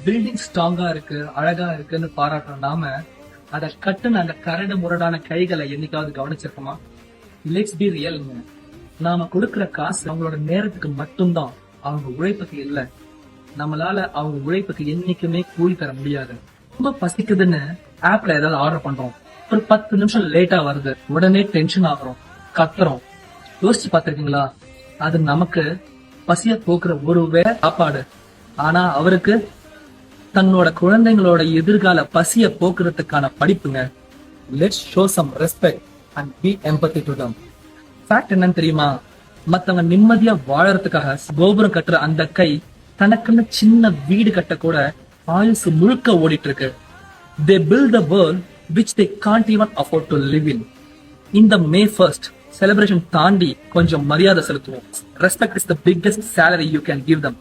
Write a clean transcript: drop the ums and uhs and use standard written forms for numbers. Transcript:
Building ஸ்ட்ராங்கா இருக்கு, அழகா இருக்குன்னு பாராட்டுற நாம அதை கட்டுன அந்த கரடு முரடான கைகளை என்னைக்காவது கவனிச்சிருக்கோமா? Let's be real. நாம கொடுக்கிற காசு அவங்களோட நேரத்துக்கு மட்டும்தான், அவங்க உழைப்புக்கு இல்ல. நம்மளால அவங்க உழைப்புக்கு என்னைக்குமே கூலி தர முடியாது. ரொம்ப பசிக்குதுன்னு ஆப்ல ஏதாவது ஆர்டர் பண்றோம், ஒரு 10 நிமிஷம் லேட்டா வருது, உடனே டென்ஷன் ஆகுறோம், கத்துறோம். யோசிச்சு பாத்திருக்கீங்களா? அது நமக்கு பசிய போக்குற ஒரு வேளை சாப்பாடு, ஆனா அவருக்கு தன்னோட குழந்தைங்களோட எதிர்கால பசிய போக்குறதுக்கான படிப்புங்க. Let's show some respect and be empathy to them. Fact என்னன்னு தெரியுமா? மத்தவங்க நிம்மதியா வாழறதுக்காக கோபுரம் கட்டுற அந்த கை தனக்குன்னு சின்ன வீடு கட்ட கூட ஆயுசு முழுக்க ஓடிட்டு இருக்கு. They build the world which they can't even afford to live in. இந்த May 1st celebration தாண்டி கொஞ்சம் மரியாதை செலுத்துவோம். Respect is the biggest salary you can give them.